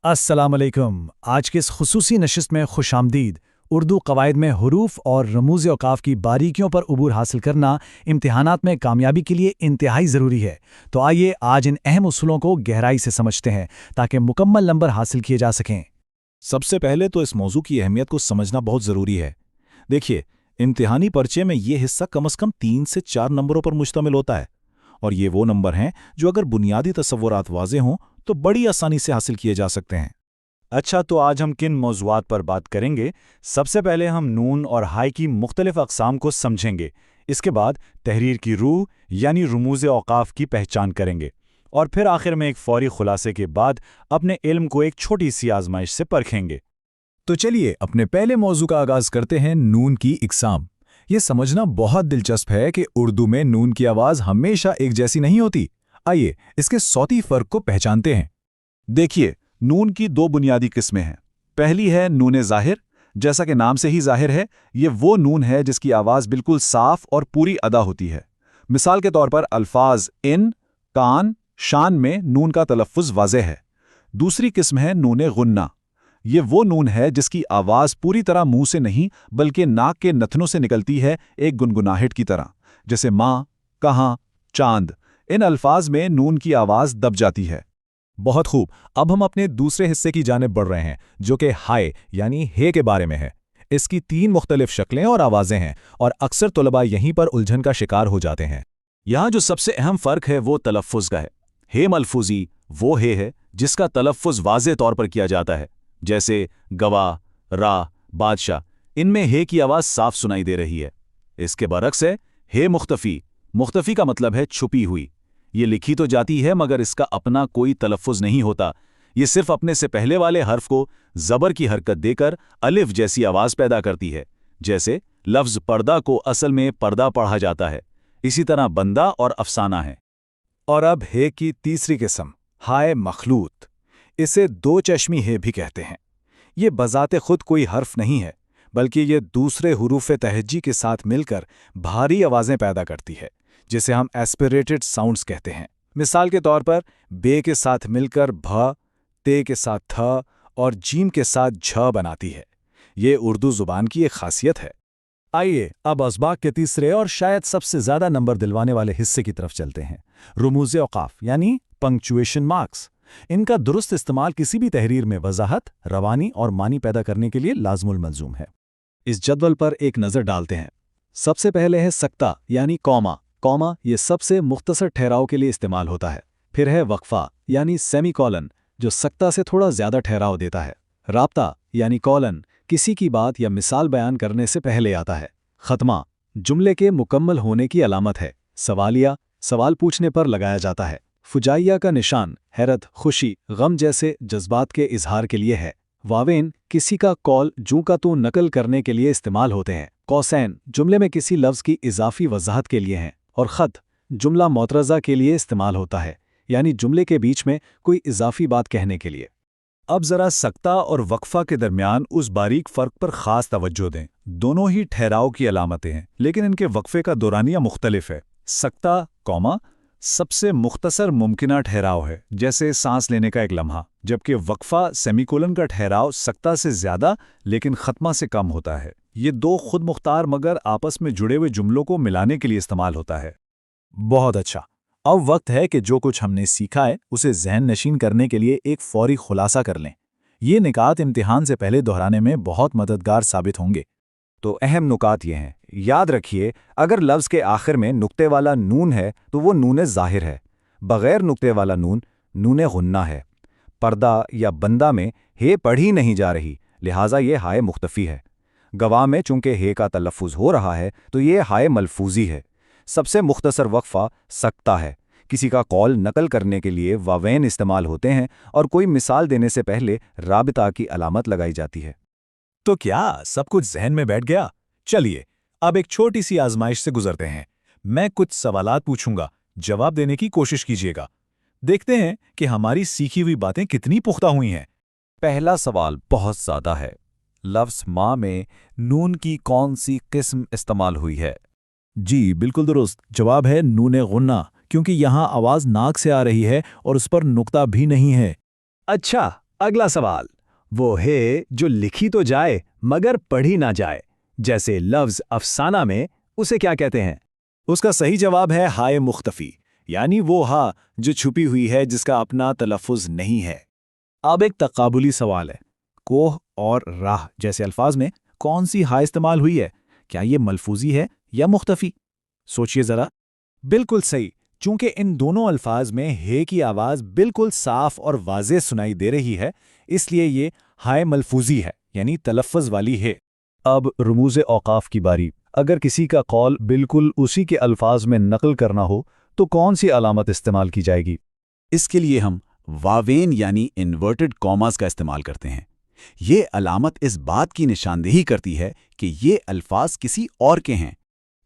السلام علیکم۔ آج کے اس خصوصی نشست میں خوش آمدید۔ اردو قواعد میں حروف اور رموز اوقاف کی باریکیوں پر عبور حاصل کرنا امتحانات میں کامیابی کے لیے انتہائی ضروری ہے۔ تو آئیے آج ان اہم اصولوں کو گہرائی سے سمجھتے ہیں تاکہ مکمل نمبر حاصل کیے جا سکیں۔ سب سے پہلے تو اس موضوع کی اہمیت کو سمجھنا بہت ضروری ہے۔ دیکھیے، امتحانی پرچے میں یہ حصہ کم از کم 3 سے 4 نمبروں پر مشتمل ہوتا ہے، اور یہ وہ نمبر ہیں جو اگر بنیادی تصورات واضح ہوں تو بڑی آسانی سے حاصل کیے جا سکتے ہیں۔ اچھا، تو آج ہم کن موضوعات پر بات کریں گے؟ سب سے پہلے ہم نون اور ہائی کی مختلف اقسام کو سمجھیں گے۔ اس کے بعد تحریر کی روح یعنی رموز اوقاف کی پہچان کریں گے، اور پھر آخر میں ایک فوری خلاصے کے بعد اپنے علم کو ایک چھوٹی سی آزمائش سے پرکھیں گے۔ تو چلیے اپنے پہلے موضوع کا آغاز کرتے ہیں، نون کی اقسام۔ یہ سمجھنا بہت دلچسپ ہے کہ اردو میں نون کی آواز ہمیشہ ایک جیسی نہیں ہوتی۔ آئیے اس کے صوتی فرق کو پہچانتے ہیں۔ دیکھیے، نون کی 2 بنیادی قسمیں ہیں۔ پہلی ہے نون ظاہر۔ جیسا کہ نام سے ہی ظاہر ہے، یہ وہ نون ہے جس کی آواز بالکل صاف اور پوری ادا ہوتی ہے۔ مثال کے طور پر الفاظ ان، کان، شان میں نون کا تلفظ واضح ہے۔ دوسری قسم ہے نون غنہ۔ یہ وہ نون ہے جس کی آواز پوری طرح منہ سے نہیں بلکہ ناک کے نتنوں سے نکلتی ہے، ایک گنگناہٹ کی طرح، جیسے ماں، کہاں، چاند۔ ان الفاظ میں نون کی آواز دب جاتی ہے۔ بہت خوب، اب ہم اپنے دوسرے حصے کی جانب بڑھ رہے ہیں جو کہ ہائے یعنی ہے کے بارے میں ہے۔ اس کی 3 مختلف شکلیں اور آوازیں ہیں، اور اکثر طلباء یہیں پر الجھن کا شکار ہو جاتے ہیں۔ یہاں جو سب سے اہم فرق ہے وہ تلفظ کا ہے۔ ہے ملفوظی وہ ہے جس کا تلفظ واضح طور پر کیا جاتا ہے، جیسے گواہ، راہ، بادشاہ۔ ان میں ہے کی آواز صاف سنائی دے رہی ہے۔ اس کے برعکس ہے مختفی۔ مختفی کا مطلب ہے چھپی ہوئی۔ یہ لکھی تو جاتی ہے مگر اس کا اپنا کوئی تلفظ نہیں ہوتا۔ یہ صرف اپنے سے پہلے والے حرف کو زبر کی حرکت دے کر الف جیسی آواز پیدا کرتی ہے، جیسے لفظ پردہ کو اصل میں پردہ پڑھا جاتا ہے۔ اسی طرح بندہ اور افسانہ ہے۔ اور اب ہے کی تیسری قسم، ہائے مخلوط۔ اسے 2 چشمی ہے بھی کہتے ہیں۔ یہ بذات خود کوئی حرف نہیں ہے، بلکہ یہ دوسرے حروف تہجی کے ساتھ مل کر بھاری آوازیں پیدا کرتی ہے، جسے ہم ایسپریٹڈ ساؤنڈز کہتے ہیں۔ مثال کے طور پر بے کے ساتھ مل کر بھ، تے کے ساتھ تھ اور جیم کے ساتھ جھ بناتی ہے۔ یہ اردو زبان کی ایک خاصیت ہے۔ آئیے اب اسباق کے تیسرے اور شاید سب سے زیادہ نمبر دلوانے والے حصے کی طرف چلتے ہیں، رموز اوقاف یعنی پنکچویشن مارکس۔ ان کا درست استعمال کسی بھی تحریر میں وضاحت، روانی اور معنی پیدا کرنے کے لیے لازم الملزوم ہے۔ اس جدول پر ایک نظر ڈالتے ہیں۔ سب سے پہلے ہے سکتہ یعنی کوما۔ کوما یہ سب سے مختصر ٹھہراؤ کے لیے استعمال ہوتا ہے۔ پھر ہے وقفہ یعنی سیمی کولن، جو سکتہ سے تھوڑا زیادہ ٹھہراؤ دیتا ہے۔ رابطہ یعنی کولن کسی کی بات یا مثال بیان کرنے سے پہلے آتا ہے۔ ختمہ جملے کے مکمل ہونے کی علامت ہے۔ سوالیہ سوال پوچھنے پر لگایا جاتا ہے۔ فجائیہ کا نشان حیرت، خوشی، غم جیسے جذبات کے اظہار کے لیے ہے۔ واوین کسی کا قول جوں کا تو نقل کرنے کے لیے استعمال ہوتے ہیں۔ قوسین جملے میں کسی لفظ کی اضافی وضاحت کے لیے ہیں، اور خط جملہ معترضہ کے لیے استعمال ہوتا ہے، یعنی جملے کے بیچ میں کوئی اضافی بات کہنے کے لیے۔ اب ذرا سکتہ اور وقفہ کے درمیان اس باریک فرق پر خاص توجہ دیں۔ دونوں ہی ٹھہراؤ کی علامتیں ہیں، لیکن ان کے وقفے کا دورانیہ مختلف ہے۔ سکتہ کوما سب سے مختصر ممکنہ ٹھہراؤ ہے، جیسے سانس لینے کا ایک لمحہ، جبکہ وقفہ سیمی کولن کا ٹھہراؤ سکتہ سے زیادہ لیکن ختمہ سے کم ہوتا ہے۔ یہ 2 خود مختار مگر آپس میں جڑے ہوئے جملوں کو ملانے کے لیے استعمال ہوتا ہے۔ بہت اچھا، اب وقت ہے کہ جو کچھ ہم نے سیکھا ہے اسے ذہن نشین کرنے کے لیے ایک فوری خلاصہ کر لیں۔ یہ نکات امتحان سے پہلے دہرانے میں بہت مددگار ثابت ہوں گے۔ تو اہم نکات یہ ہیں، یاد رکھیے، اگر لفظ کے آخر میں نقطے والا نون ہے تو وہ نون ظاہر ہے۔ بغیر نقطے والا نون نون غنہ ہے۔ پردہ یا بندہ میں ہے پڑھی نہیں جا رہی، لہٰذا یہ ہائے مختفی ہے۔ گواہ میں چونکہ ہے کا تلفظ ہو رہا ہے تو یہ ہائے ملفوظی ہے۔ سب سے مختصر وقفہ سکتہ ہے۔ کسی کا قول نقل کرنے کے لیے واوین استعمال ہوتے ہیں، اور کوئی مثال دینے سے پہلے رابطہ کی علامت لگائی جاتی ہے۔ تو کیا سب کچھ ذہن میں بیٹھ گیا؟ چلیے اب ایک چھوٹی سی آزمائش سے گزرتے ہیں۔ میں کچھ سوالات پوچھوں گا، جواب دینے کی کوشش کیجیے گا۔ دیکھتے ہیں کہ ہماری سیکھی ہوئی باتیں کتنی پختہ ہوئی ہیں۔ پہلا سوال بہت سادہ ہے۔ لفظ ماں میں نون کی کون سی قسم استعمال ہوئی ہے؟ جی بالکل درست، جواب ہے نون غنہ، کیونکہ یہاں آواز ناک سے آ رہی ہے اور اس پر نقطہ بھی نہیں ہے۔ اچھا، اگلا سوال، وہ ہے جو لکھی تو جائے مگر پڑھی نہ جائے، جیسے لفظ افسانہ میں، اسے کیا کہتے ہیں؟ اس کا صحیح جواب ہے ہائے مختفی، یعنی وہ ہا جو چھپی ہوئی ہے جس کا اپنا تلفظ نہیں ہے۔ اب ایک تقابلی سوال ہے، کوہ اور راہ جیسے الفاظ میں کون سی ہا استعمال ہوئی ہے؟ کیا یہ ملفوظی ہے یا مختفی؟ سوچئے ذرا۔ بالکل صحیح، چونکہ ان دونوں الفاظ میں ہے کی آواز بالکل صاف اور واضح سنائی دے رہی ہے، اس لیے یہ ہائے ملفوظی ہے، یعنی تلفظ والی ہے۔ اب رموز اوقاف کی باری۔ اگر کسی کا قول بالکل اسی کے الفاظ میں نقل کرنا ہو تو کون سی علامت استعمال کی جائے گی؟ اس کے لیے ہم واوین یعنی انورٹڈ کاماز کا استعمال کرتے ہیں۔ یہ علامت اس بات کی نشاندہی کرتی ہے کہ یہ الفاظ کسی اور کے ہیں۔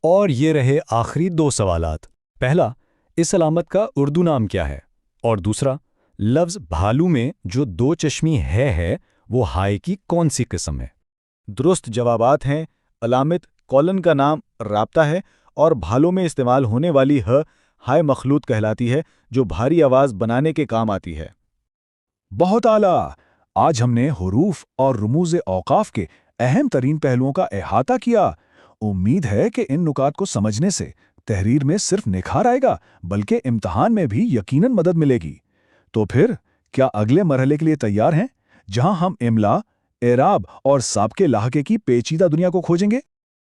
اور یہ رہے آخری دو سوالات۔ پہلا، اس علامت کا اردو نام کیا ہے؟ اور دوسرا، لفظ بھالو میں جو دو چشمی ہے وہ ہائے کی کون سی قسم ہے؟ درست جوابات ہیں علامت کولن کا نام رابطہ ہے، اور بھالوں میں استعمال ہونے والی ہائے مخلوط کہلاتی ہے جو بھاری آواز بنانے کے کام آتی ہے۔ بہت اعلیٰ! آج ہم نے حروف اور رموز اوقاف کے اہم ترین پہلوؤں کا احاطہ کیا۔ امید ہے کہ ان نکات کو سمجھنے سے تحریر میں صرف نکھار آئے گا بلکہ امتحان میں بھی یقیناً مدد ملے گی۔ تو پھر کیا اگلے مرحلے کے لیے تیار ہیں، جہاں ہم املا، اعراب اور سابقے لاحقے کی پیچیدہ دنیا کو کھوجیں گے؟